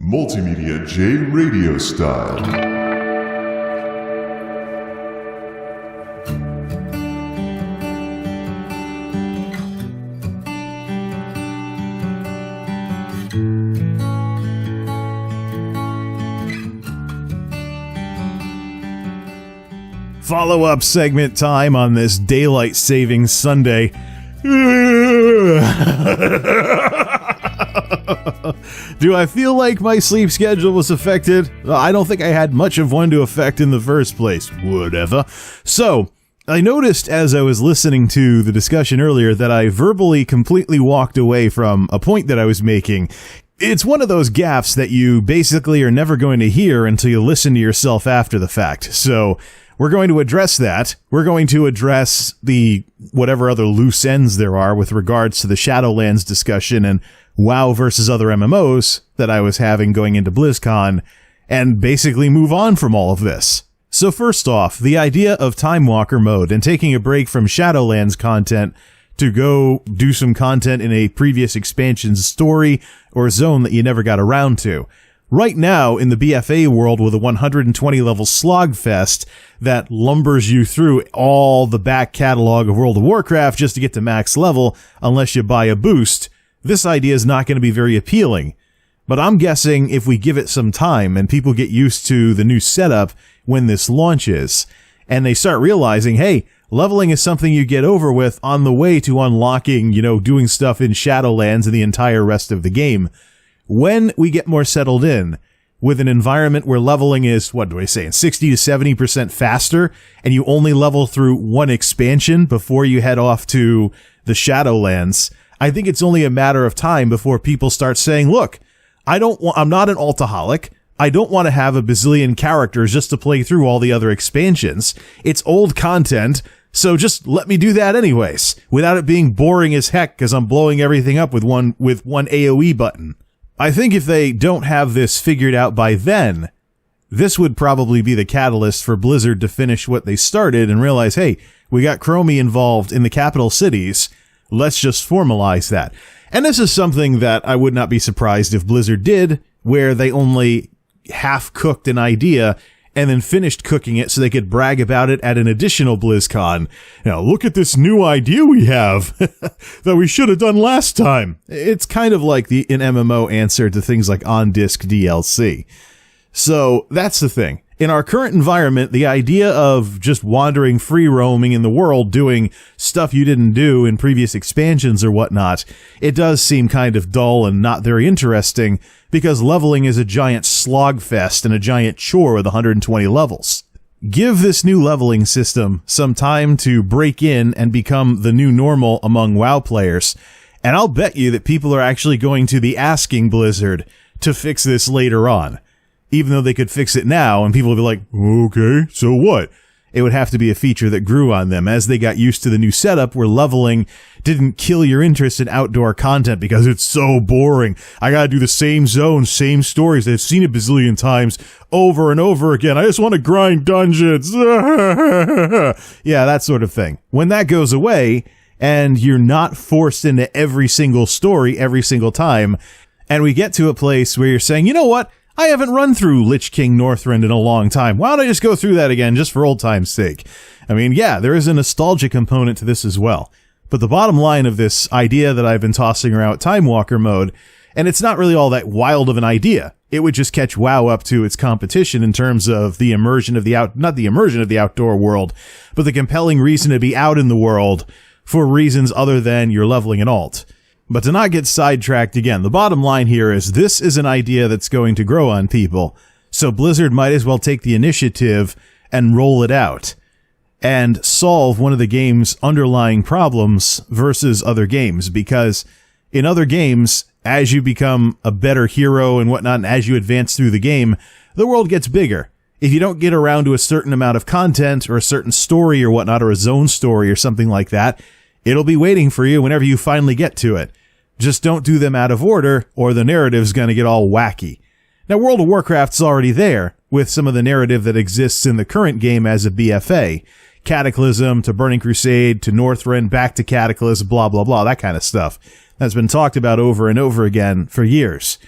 MultimediaJay radio style. Follow-up segment time on this daylight savings Sunday. Do I feel like my sleep schedule was affected? I don't think I had much of one to affect in the first place. Whatever. So, I noticed as I was listening to the discussion earlier that I verbally completely walked away from a point that I was making. It's one of those gaffes that you basically are never going to hear until you listen to yourself after the fact. So, we're going to address that. We're going to address the whatever other loose ends there are with regards to the Shadowlands discussion and WoW versus other MMOs that I was having going into BlizzCon, and basically move on from all of this. So first off, the idea of Timewalker Mode and taking a break from Shadowlands content to go do some content in a previous expansion's story or zone that you never got around to. Right now, in the BFA world with a 120-level slogfest that lumbers you through all the back catalog of World of Warcraft just to get to max level unless you buy a boost, this idea is not going to be very appealing. But I'm guessing if we give it some time and people get used to the new setup when this launches, and they start realizing, hey, leveling is something you get over with on the way to unlocking, doing stuff in Shadowlands and the entire rest of the game. When we get more settled in with an environment where leveling is, 60 to 70% faster, and you only level through one expansion before you head off to the Shadowlands, I think it's only a matter of time before people start saying, look, I'm not an altaholic. I don't want to have a bazillion characters just to play through all the other expansions. It's old content, so just let me do that anyways, without it being boring as heck because I'm blowing everything up with one AoE button. I think if they don't have this figured out by then, this would probably be the catalyst for Blizzard to finish what they started and realize, hey, we got Chromie involved in the capital cities. Let's just formalize that. And this is something that I would not be surprised if Blizzard did, where they only half-cooked an idea and then finished cooking it so they could brag about it at an additional BlizzCon. Now, look at this new idea we have that we should have done last time. It's kind of like an MMO answer to things like on-disc DLC. So, that's the thing. In our current environment, the idea of just wandering free roaming in the world doing stuff you didn't do in previous expansions or whatnot, it does seem kind of dull and not very interesting because leveling is a giant slogfest and a giant chore with 120 levels. Give this new leveling system some time to break in and become the new normal among WoW players, and I'll bet you that people are actually going to be asking Blizzard to fix this later on. Even though they could fix it now, and people would be like, okay, so what? It would have to be a feature that grew on them as they got used to the new setup where leveling didn't kill your interest in outdoor content because it's so boring. I gotta do the same zone, same stories. I've seen it a bazillion times over and over again. I just want to grind dungeons. Yeah, that sort of thing. When that goes away, and you're not forced into every single story every single time, and we get to a place where you're saying, you know what? I haven't run through Lich King Northrend in a long time. Why don't I just go through that again just for old time's sake? I mean, yeah, there is a nostalgia component to this as well. But the bottom line of this idea that I've been tossing around, Timewalker Mode, and it's not really all that wild of an idea. It would just catch WoW up to its competition in terms of the immersion of the not the immersion of the outdoor world, but the compelling reason to be out in the world for reasons other than you're leveling an alt. But to not get sidetracked again, the bottom line here is this is an idea that's going to grow on people, so Blizzard might as well take the initiative and roll it out and solve one of the game's underlying problems versus other games, because in other games, as you become a better hero and whatnot, and as you advance through the game, the world gets bigger. If you don't get around to a certain amount of content or a certain story or whatnot, or a zone story or something like that, it'll be waiting for you whenever you finally get to it. Just don't do them out of order, or the narrative's going to get all wacky. Now, World of Warcraft's already there, with some of the narrative that exists in the current game as a BFA. Cataclysm, to Burning Crusade, to Northrend, back to Cataclysm, blah, blah, blah, that kind of stuff. That's been talked about over and over again for years.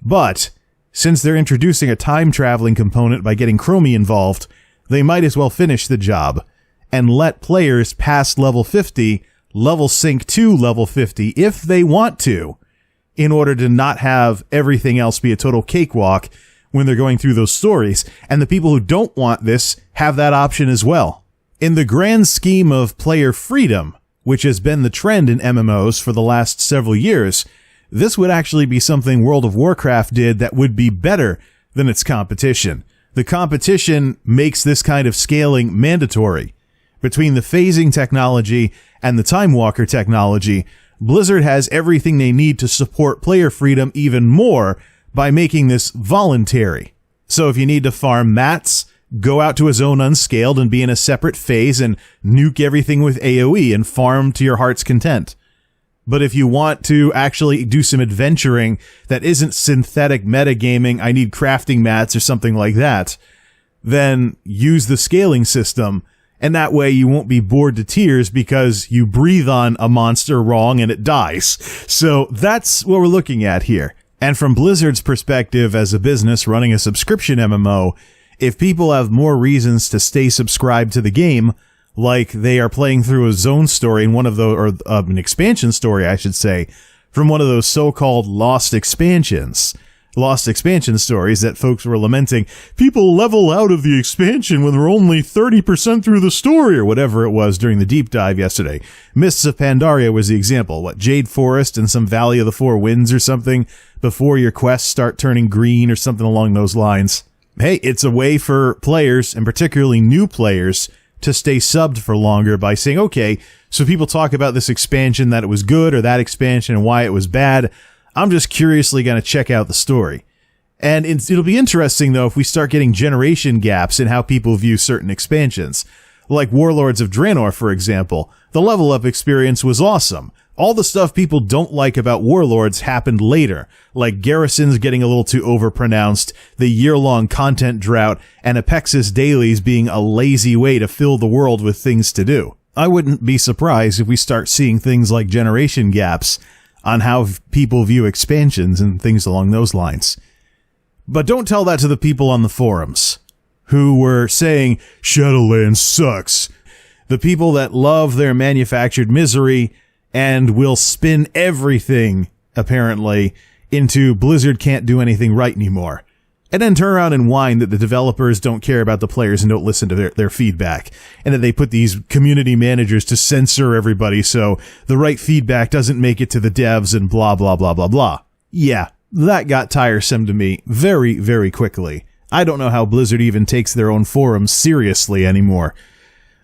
But Since they're introducing a time-traveling component by getting Chromie involved, they might as well finish the job and let players past level 50 level sync to level 50 if they want to, in order to not have everything else be a total cakewalk when they're going through those stories. And the people who don't want this have that option as well. In the grand scheme of player freedom, which has been the trend in MMOs for the last several years, this would actually be something World of Warcraft did that would be better than its competition. The competition makes this kind of scaling mandatory. Between the phasing technology and the Timewalker technology, Blizzard has everything they need to support player freedom even more by making this voluntary. So if you need to farm mats, go out to a zone unscaled and be in a separate phase and nuke everything with AoE and farm to your heart's content. But if you want to actually do some adventuring that isn't synthetic metagaming, I need crafting mats or something like that, then use the scaling system, and that way you won't be bored to tears because you breathe on a monster wrong and it dies. So that's what we're looking at here. And from Blizzard's perspective as a business running a subscription MMO, if people have more reasons to stay subscribed to the game, like they are playing through a zone story in one of those, or an expansion story, I should say, from one of those so-called lost expansion stories that folks were lamenting, people level out of the expansion when they're only 30% through the story, or whatever it was during the deep dive yesterday. Mists of Pandaria was the example. What, Jade Forest and some Valley of the Four Winds or something before your quests start turning green or something along those lines. Hey, it's a way for players, and particularly new players, to stay subbed for longer by saying, okay, so people talk about this expansion, that it was good, or that expansion and why it was bad. I'm just curiously going to check out the story. And it'll be interesting, though, if we start getting generation gaps in how people view certain expansions. Like Warlords of Draenor, for example. The level up experience was awesome. All the stuff people don't like about Warlords happened later, like garrisons getting a little too overpronounced, the year-long content drought, and Apexis dailies being a lazy way to fill the world with things to do. I wouldn't be surprised if we start seeing things like generation gaps on how people view expansions and things along those lines. But don't tell that to the people on the forums who were saying, Shadowlands sucks. The people that love their manufactured misery and will spin everything, apparently, into Blizzard can't do anything right anymore. And then turn around and whine that the developers don't care about the players and don't listen to their feedback. And that they put these community managers to censor everybody so the right feedback doesn't make it to the devs and blah, blah, blah, blah, blah. Yeah, that got tiresome to me very, very quickly. I don't know how Blizzard even takes their own forums seriously anymore.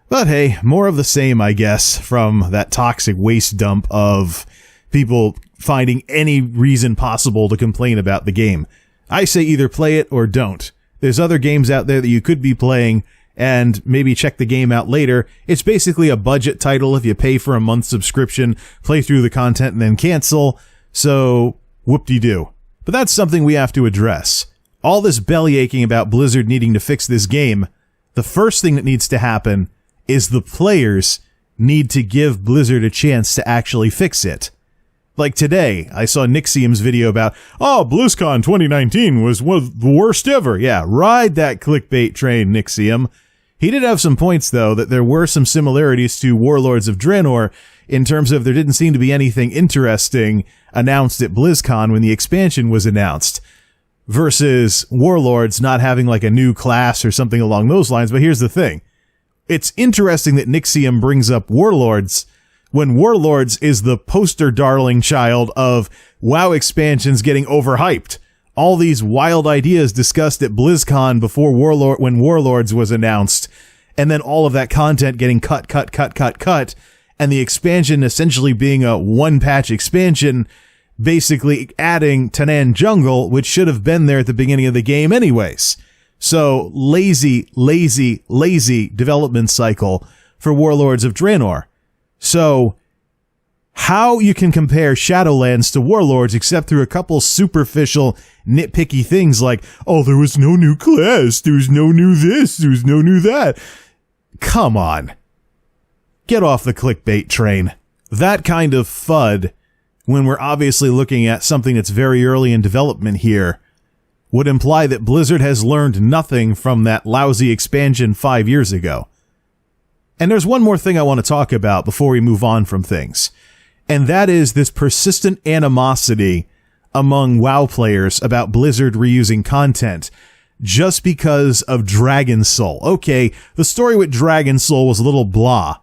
But hey, more of the same, I guess, from that toxic waste dump of people finding any reason possible to complain about the game. I say either play it or don't. There's other games out there that you could be playing and maybe check the game out later. It's basically a budget title if you pay for a month's subscription, play through the content, and then cancel. So, whoop-de-doo. But that's something we have to address. All this bellyaching about Blizzard needing to fix this game, the first thing that needs to happen is the players need to give Blizzard a chance to actually fix it. Like today, I saw Nixium's video about, BlizzCon 2019 was one of the worst ever. Yeah, ride that clickbait train, Nixium. He did have some points, though, that there were some similarities to Warlords of Draenor in terms of there didn't seem to be anything interesting announced at BlizzCon when the expansion was announced, versus Warlords not having like a new class or something along those lines. But here's the thing. It's interesting that Nixium brings up Warlords when Warlords is the poster darling child of WoW expansions getting overhyped. All these wild ideas discussed at BlizzCon before when Warlords was announced, and then all of that content getting cut, and the expansion essentially being a one-patch expansion, basically adding Tanan Jungle, which should have been there at the beginning of the game anyways. So, lazy development cycle for Warlords of Draenor. So, how you can compare Shadowlands to Warlords except through a couple superficial, nitpicky things like, there was no new class, there was no new this, there was no new that. Come on. Get off the clickbait train. That kind of FUD, when we're obviously looking at something that's very early in development here, would imply that Blizzard has learned nothing from that lousy expansion 5 years ago. And there's one more thing I want to talk about before we move on from things, and that is this persistent animosity among WoW players about Blizzard reusing content just because of Dragon Soul. Okay, the story with Dragon Soul was a little blah,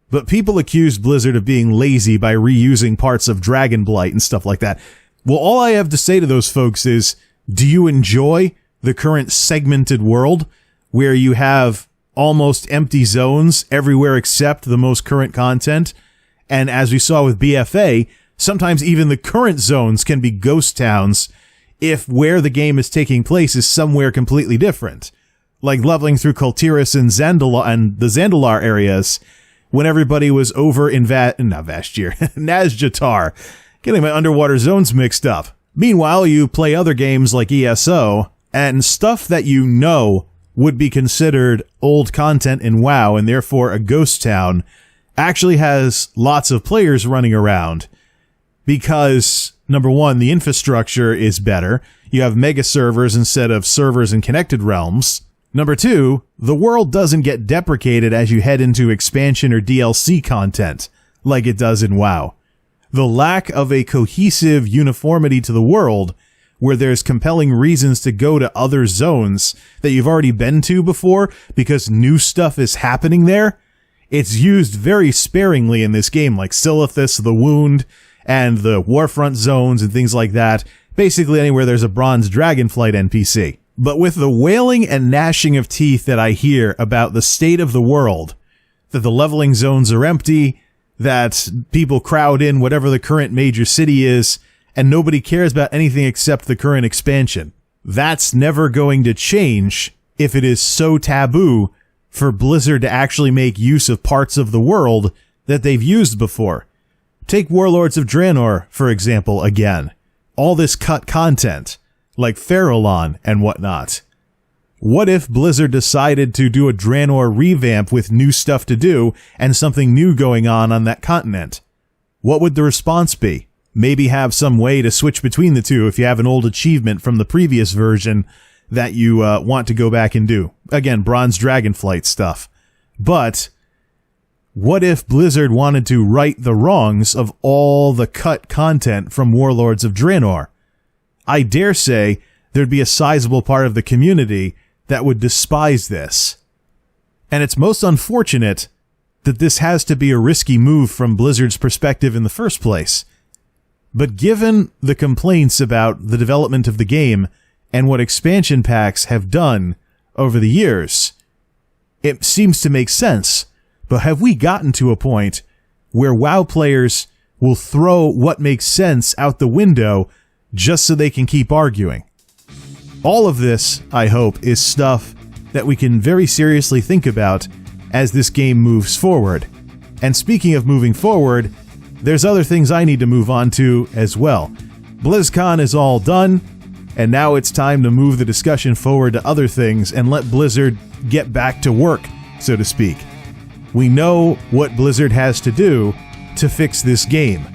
but people accused Blizzard of being lazy by reusing parts of Dragonblight and stuff like that. Well, all I have to say to those folks is, do you enjoy the current segmented world where you have almost empty zones everywhere except the most current content? And as we saw with BFA, sometimes even the current zones can be ghost towns if where the game is taking place is somewhere completely different. Like leveling through Kultiris and the Zandalar areas when everybody was over in Nazjatar. Getting my underwater zones mixed up. Meanwhile, you play other games like ESO, and stuff that you know would be considered old content in WoW and therefore a ghost town actually has lots of players running around because, number one, the infrastructure is better. You have mega servers instead of servers in connected realms. Number two, the world doesn't get deprecated as you head into expansion or DLC content like it does in WoW. The lack of a cohesive uniformity to the world where there's compelling reasons to go to other zones that you've already been to before because new stuff is happening there, it's used very sparingly in this game, like Silithus, the Wound, and the Warfront zones and things like that. Basically anywhere there's a Bronze Dragonflight NPC. But with the wailing and gnashing of teeth that I hear about the state of the world, that the leveling zones are empty, that people crowd in whatever the current major city is, and nobody cares about anything except the current expansion. That's never going to change if it is so taboo for Blizzard to actually make use of parts of the world that they've used before. Take Warlords of Draenor, for example, again. All this cut content, like Farallon and whatnot. What if Blizzard decided to do a Draenor revamp with new stuff to do and something new going on that continent? What would the response be? Maybe have some way to switch between the two if you have an old achievement from the previous version that you want to go back and do. Again, Bronze Dragonflight stuff. But what if Blizzard wanted to right the wrongs of all the cut content from Warlords of Draenor? I dare say there'd be a sizable part of the community that would despise this. And it's most unfortunate that this has to be a risky move from Blizzard's perspective in the first place. But given the complaints about the development of the game and what expansion packs have done over the years, it seems to make sense. But have we gotten to a point where WoW players will throw what makes sense out the window just so they can keep arguing? All of this, I hope, is stuff that we can very seriously think about as this game moves forward. And speaking of moving forward, there's other things I need to move on to as well. Blizzcon is all done, and now it's time to move the discussion forward to other things and let Blizzard get back to work, so to speak. We know what Blizzard has to do to fix this game.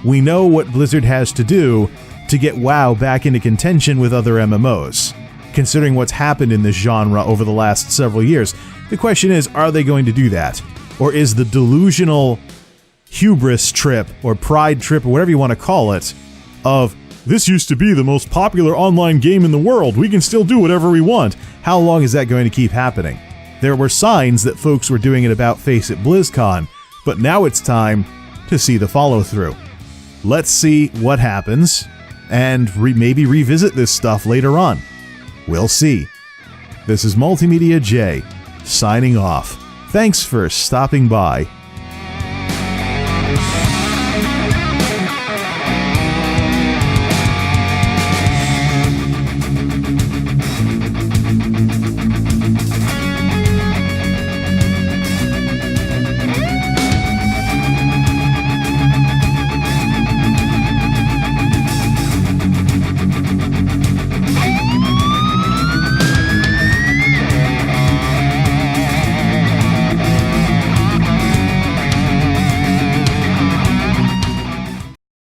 We know what Blizzard has to do to get WoW back into contention with other MMOs. Considering what's happened in this genre over the last several years, the question is, are they going to do that? Or is the delusional hubris trip, or pride trip, or whatever you want to call it, of, this used to be the most popular online game in the world, we can still do whatever we want, how long is that going to keep happening? There were signs that folks were doing an about-face at BlizzCon, but now it's time to see the follow-through. Let's see what happens, and maybe revisit this stuff later on. We'll see. This is MultimediaJay, signing off. Thanks for stopping by.